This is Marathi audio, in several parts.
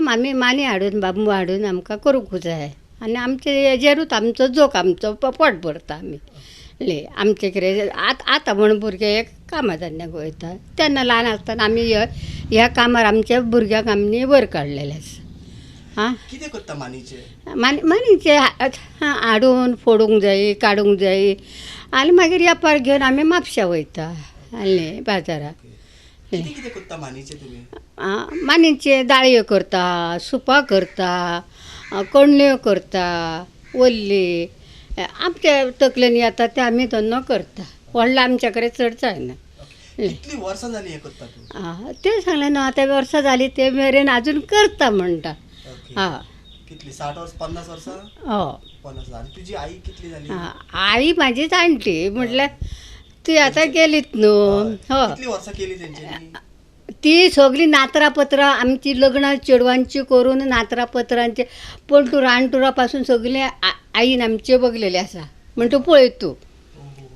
काम आमी मानी हाडून बांबू हाडून आमकां करूंक जाय आनी आमचे हेजेरूच आमचो जोक आमचो पोट भरता आमी ले आमचे कितें आतां म्हण भुरगे एक कामा धंद्याक वयता तेन्ना ल्हान आसतना आमी ह्या कामार आमच्या भुरग्यांक आमी वयर काडलेले आसा आं कितें करता मानीचे? मानीचे हाडून फोडूंक जायी काडूंक जायी आनी मागीर येपार घेवन आमी म्हापश्यां वयता आसले बाजाराक. कितें कितें करता मानीचे तुमी? मानीचे दाळयो करता, सुपां करता, कणल्यो करता, वल्ली आमच्या तकलेन येता ते आमी धंदो करता. व्हडलो आमच्या कडेन चड जायना. कितलीं वर्सां जालीं हें करता तूं? ते सांगलें न्हू आतां वर्सां जालीं ते मेरेन आजून करता म्हणटा. कितली 60 वर्स 50 वर्सां? हय 50. आनी तुजी आई कितली जाली? आई म्हाजी जाणटी म्हटल्यार ती आतां गेलीत न्हू. हय कितली वर्सां केली तेंच्यांनी? ती सगळी नातरापत्रां आमची लग्नां चेडवांची करून नातरापत्रांचे पंटूर आणटुरा पासून सगळें आईन आमचे बगलेले आसा म्हणटा पळय तूं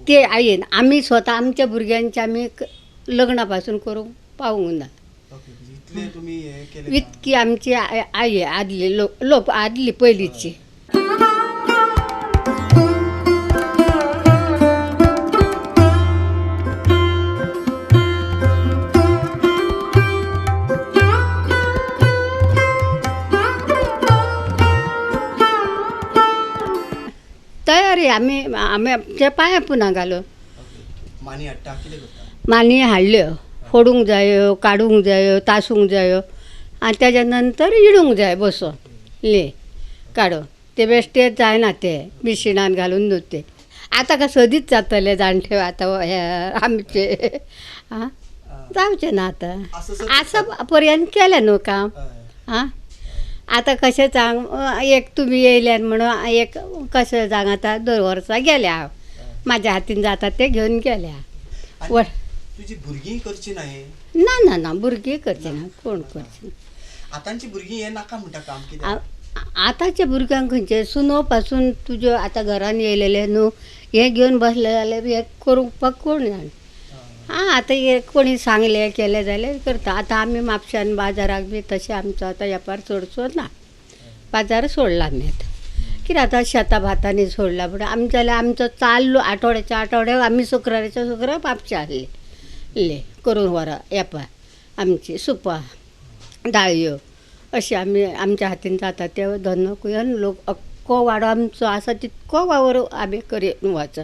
ते आईन आमी स्वता आमच्या भुरग्यांचे आमी लग्ना पासून करूंक पावूंक ना. इतले तुमी हें केलें? इतकी आमची आई आदली लोक आदली पयलींची. तयारी आमी आमच्या पांयां पुना घालून मानी हाडटा कितें करता? मानी हाडल्यो फोडूंक जायो काडूंक जायो तासूंक जायो आनी तेज्या नंतर इडूंक जाय बसोन ले काडून ते बेश्टेच जायना ते मिशिनान घालून न्हू ते आतां का सदीच जातले जाणटे आतां हे आमचे जावचें ना आतां आसा पर्यंत केलें न्हू काम. आतां कशें सांग एक तुमी येयल्यान म्हणून एक कशें सांग आतां 2 वर्सां गेल्या हांव म्हाज्या हातीन जाता तें घेवन गेल्या. तुजी भुरगीं करची ना हें? ना ना ना भुरगीं करचीं ना कोण करचीं. आतांची भुरगीं हें नाका म्हणटा काम कित्याक? आतांच्या भुरग्यांक खंयचे सुनो पासून तुज्यो आतां घरान येयलेले न्हू हें घेवन बसले जाल्यार हें करूंक कोण जाण. आतां हे कोणी सांगलें केलें जाल्यार करता. आतां आमी म्हापश्यान बाजाराक बी तशें आमचो आतां वेपार चडसो ना बाजार सोडला आमी आतां कित्याक आतां शेतां भातांनी सोडला पूण आमी जाल्यार आमचो चाललो आठवड्याच्या आठवड्याक आमी शुक्राराच्या शुक्रार म्हापश्यां आहले करून व्हरा येपार आमची सुपां दाळयो अशें आमी आमच्या हातीन जाता ते धंदो करून लोक अख्खो वाडो आमचो आसा तितको वावर आमी करीन वच.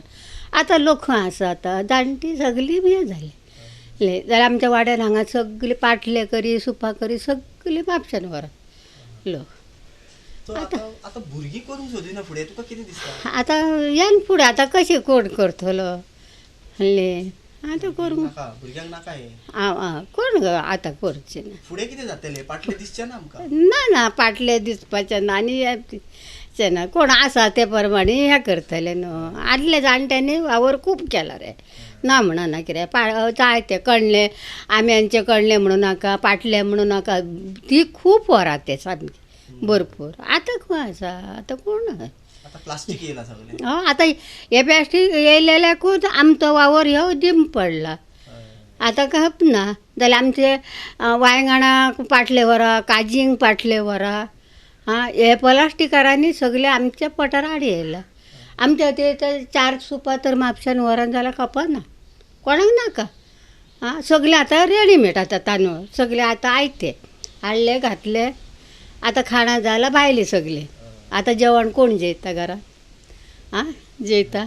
आतां लोक खंय आसा आतां जाणटी सगळीं हें जाली जाल्यार आमच्या वाड्यान हांगा सगळीं पाटले करी सुपां करी सगळीं म्हापश्यान व्हरा लोक. आतां भुरगीं करूंक सोदिना फुडें तुका कितें दिसता? आतां येन फुडें आतां कशें कोण करतलो आतां करूंक भुरग्यांक नाका हें? कोण आतां करचें ना. फुडें कितें जातलें? पाटलें दिसचें ना आमकां? ना ना पाटले दिसपाचें ना आनी ना कोण आसा ते प्रमाणे हें करतले न्हू. आदल्या जाणट्यांनी वावर खूब केला रे ना म्हणना कितें जाय ते कणले आम्यांचे कणले म्हणूं नाका पाटले म्हणूं नाका ती खूब वरां ते सामकी भरपूर. आतां खंय आसा आतां कोण प्लास्टीक येयला सगळें. आतां हे प्लास्टीक येयलेल्याकूच आमचो वावर ह्यो डिम पडला. आतां खप ना जाल्यार आमचे वांयगणाक पाटले व्हरा काजींक पाटले व्हरा हे प्लास्टिकारांनी सगळे आमच्या पोटार आडी येयला. आमच्या ते 4 सुपां तर म्हापश्यान व्हरान जाल्यार खपना कोणाक नाका. सगळे आतां रेडीमेड आतां तांदूळ सगळे आतां आयते हाडले घातले आतां खाणां जालां भायली सगळीं. आतां जेवण कोण जेयता घरा जेयता.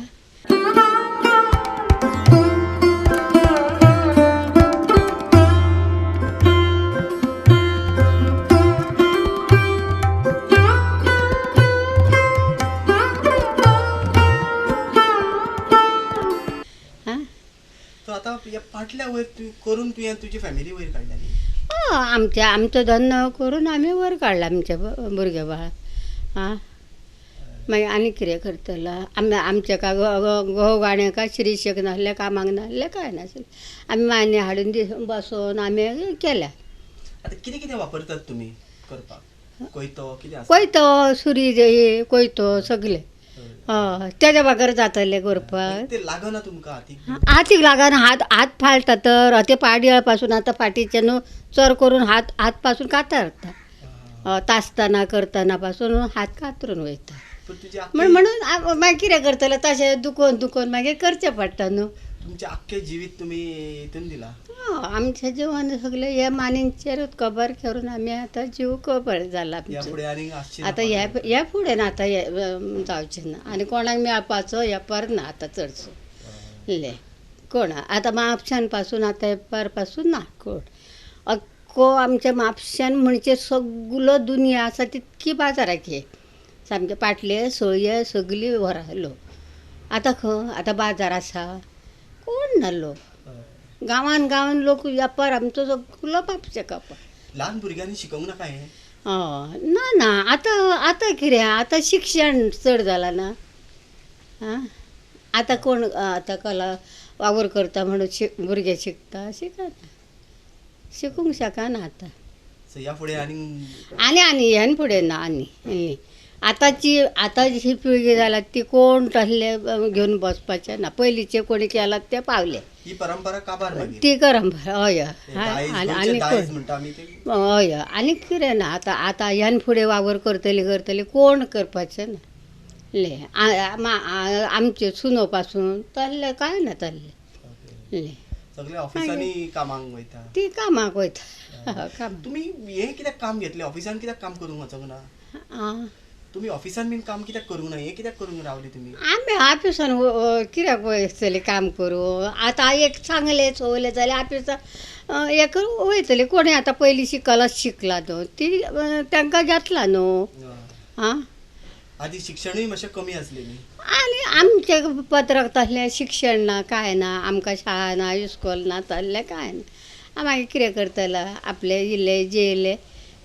आतां पाटल्या वयर करून तुवें तुजी फॅमिली वयर काडली? आमचो धंदो करून आमी वयर काडला आमचे भुरगे बाळ. मागीर आनी कितें करतलो आमचे का घोव गाणें का श्रीशेक नासलें कामाक नासलें कांय नासलें आमी मानी हाडून बसोन आमी केल्या. आतां कितें कितें वापरतात तुमी करपाक? कोयतो कितें? कोयतो सुरी जायी कोयतो सगळे तेज्या भाकर जातले करपाक. ते लागना तुमकां हातीक लागना हात फाळटा तर ते पाडयाळ पासून आतां फाटीचे न्हू चर करून हात पासून कातारता तासताना करतना पासून हात कातरून वयता पण तुझे म्हणून मागीर कितें करतले तशें दुखोवन मागीर करचें पडटा न्हू. तुमचे आख्खे जिवीत तुम्ही हितून दिला. आमचें जिवन सगळें हे मानींचेरूच खबर करून आमी आतां जीव खबर जाला या आमचो. पुढे आणि आसची ना आतां ह्या फुडें आतां हें जावचें ना आनी कोणाक मेळपाचो येपार ना आतां चडसो इल्लें कोण आतां म्हापशान पासून आतां येपार पासून ना कोण अख्खो आमच्या म्हापशान म्हणजे सगलो दुनिया आसा तितकी बाजाराक ये सामके पाटले सळये सगळी व्हरालो. आतां खंय आतां बाजार आसा कोण ना लोक. गांवान लोक येपार आमचो सगलो म्हापशे कापा. लहान भुरग्यांनी शिकोवंक नाका हें. ना आतां कितें आतां शिक्षण चड जालां ना. आतां कोण आतां कला वावर करता म्हणून भुरगे शिकता शिकूंक शकना आतां. सो या फुडें आनी ह्यान फुडें ना आनी आतांची पिळगी जाल्या ती कोण तसले घेवन बसपाचें ना. पयलींचे कोणी केलां ते पावले. ही परंपरा काबार मागीर. ती करम हय आनी दायज म्हणटा आमी ते. हय आनी कितें ना आतां ह्यान फुडें वावर करतली कोण करपाचें ना. आमचे सुनो पासून तसलें कांय ना तसलें. सगळे ऑफिसांनी कामाक वयता. ती कामाक वयता. तुमी हें कित्याक काम घेतलें ऑफिसान कित्याक काम करूंक वचोंक ना. तुमी ऑफिसान बीन काम कित्याक करूंक ना हें कित्याक करूंक रावली तुमी. आमी ऑफिसान कित्याक वयतली काम करूं. आतां एक सांगलें चवलें जाल्यार ऑफिसान एक वयतली कोणी आतां पयलीं शिकला न्हू ती तांकां घेतला न्हू. आदी शिक्षणूय मातशें कमी आसलें न्ही. आनी आमचे पत्रक तसलें शिक्षण ना कांय ना आमकां शाळा ना इस्कॉल ना तसलें कांय ना. मागीर कितें करतलो आपलें इल्लें जेयलें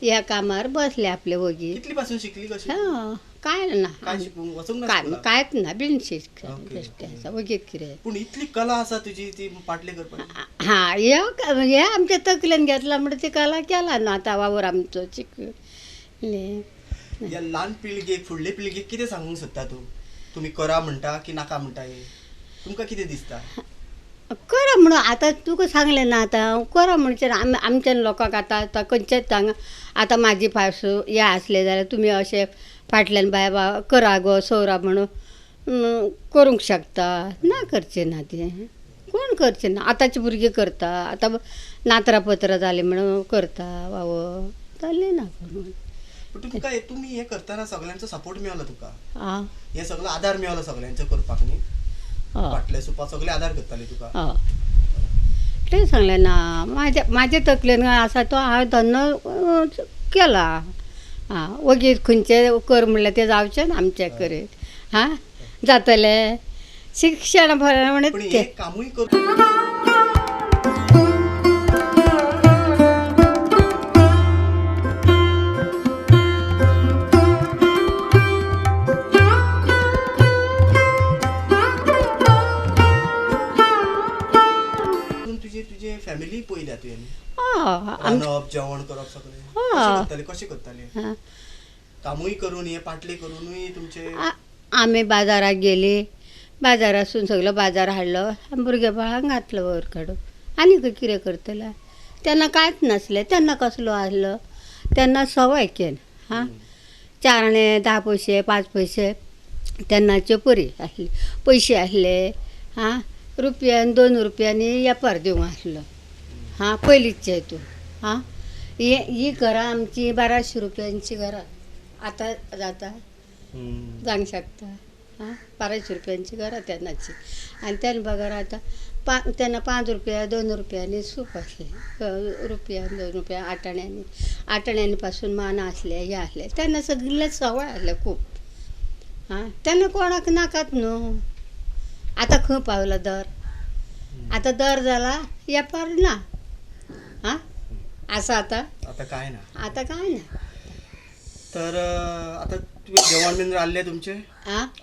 ह्या कामार बसले आपले वगी. कितली पासून शिकली कशी. कांय ना काय शिकूंक वचोंक ना. कांयच ना बिनशीक वगीत कितें. पूण इतली कला आसा तुजी ती पाटले करपाची. हे आमच्या तकलेन घेतला म्हणून ती कला केला न्हू आतां वावर आमचो चिकले. ह्या ल्हान पिळगेक फुडले पिळगेक कितें सांगूंक सोदता तूं. तुमी करा म्हणटा की नाका म्हणटा हें तुमकां कितें दिसता. करा म्हणून आतां तुका सांगलें ना आतां करा म्हणचे आमच्या लोकांक आतां खंयचेच सांग आतां म्हाजी पासून हें आसलें जाल्यार तुमी अशें फाटल्यान बाय करा गो सवरा म्हणून करूंक शकता. ना करचें ना तें कोण करचें ना. आतांची भुरगीं करता आतां नातरां पत्रां जालीं म्हणून करता वावर जालें ना करून. तुमकां तुमी हें करतना सगळ्यांचो सपोर्ट मेळलो तुका. हें सगळो आदार मेळलो सगळ्यांचो करपाक न्ही. फाटले सुपाक सगळे आदार करताले तुका. तें सांगलें ना म्हाजे तकलेन आसा तो हांव धंदो केला. वगीत खंयचे कर म्हणल्यार तें जावचें ना आमचे कडेन. जातलें शिक्षण बरें म्हणून तें कामूय कर. तुझे फॅमिली पयल्या तुवें. रांदप जेवण करप सगळें कशें करताले. कामूय करून हे पाटले करूनय तुमचे. आमी बाजाराक गेली बाजारासून सगळो बाजार हाडलो भुरगे बाळांक घातलो वयर काडून. आनी कितें करतले तेन्ना कांयच नासलें. तेन्ना कसलो आसलो तेन्ना सवाय केन 4 आणे 10 पयशे 5 पयशे तेन्नाच्यो परी आसली पयशे आसले. रुपयान 2 रुपयांनी येपार दिवंक आसलो. पयलींचे हितून. ही घरां आमची 1200 रुपयांची घरां आतां जाता जावंक शकता. 1200 रुपयांची घरां तेन्नाची. आनी तेन्ना बगर आतां तेन्ना 5 रुपया 2 रुपयांनी सूप आसलें. रुपया 2 रुपया 8 आण्यांनी पासून माना आसले हे आसले. तेन्ना सगळे सवाय आसले खूब. तेन्ना कोणाक नाकात न्हू. आतां खंय पावलो दर. आतां दर जाला येपार ना. आसा आतां कांय ना. आतां कांय ना. तर आतां तुवें जेवण बीन रांदलें तुमचें.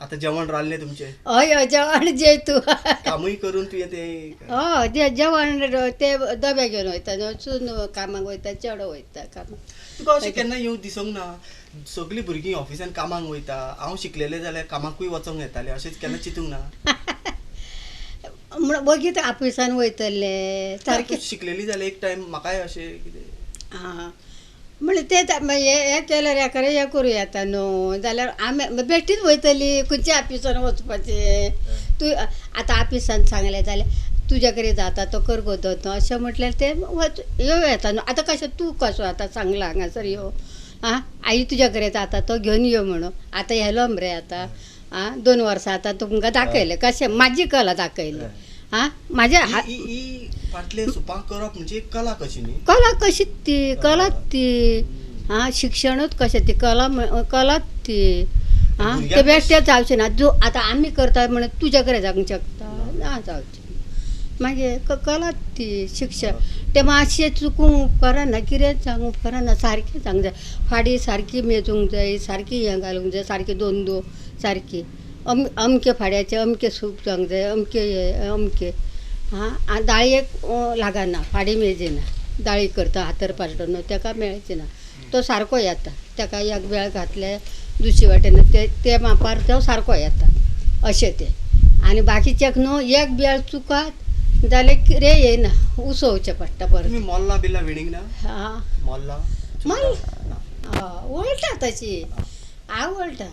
आतां जेवण रांदलें तुमचें. हय जेवण जेय तूं. कामूय करून तुवें तें. जेवण ते डबे घेवन वयता न्हू. चून कामाक वयता चेडो वयता कामाक. तुका अशें केन्ना येवं दिसूंक ना सगळीं भुरगीं ऑफिसान कामाक वयता हांव शिकलेलें जाल्यार कामाकूय वचोंक येतालें अशेंच केन्ना चिंतूंक ना. वगीत ऑफिसान वयतले सारकें शिकलेली जाल्यार एक टायम म्हाकाय अशें कितें. म्हणजे ते हे केल्यार हे खरें हें करूं येता न्हू जाल्यार आमी बेश्टीच वयतली खंयच्या ऑफिसान वचपाचें तूं आतां ऑफिसान सांगलें जाल्यार तुज्या कडेन जाता तो कर गो तो अशें म्हटल्यार ते येवं येता न्हू आतां कशें तूं कसो आतां सांगला हांगासर यो आं आई तुज्या कडेन जाता तो घेवन यो म्हणून आतां येलो मरे आतां आं 2 वर्सां आतां तुमकां दाखयलें कशें म्हाजी कला दाखयली आं म्हाज्या ही फाटले सुपां करप म्हणजे कला कशी न्ही कला कशी ती कलाच ती हां शिक्षणूच कशें ती कलाच ती हां ते बेश्टें जावचें ना जो आतां आमी करता म्हणून तुज्या कडेन जावंक शकता ना जावचें मागीर कलाच ती शिक्षण ते मातशें चुकूंक उपकारना कितें सांगूं उपकारना सारकें सांगूंक जाय फाडी सारकी मेजूंक जाय सारकी हें घालूंक जाय सारकी दोन सारकी अमके फाड्याचे अमके सूप जावंक जाय अमके हे अमके हां दाळयेक लागना फाडी मेजिना दाळी करता हातर पासडून ताका मेळचे ना तो सारको येता ताका एक वेळ घातले दुसरे वाटेन ते मापार तो सारको येता अशें तें आनी बाकीच्याक न्हू एक वेळ चुकात जाल्यार कितें येना उसोवचें पडटा परत तुम्ही मोल्ला बिल्ला विणींग ना हां मोल्ला मल वळटा तशी हांव वळटा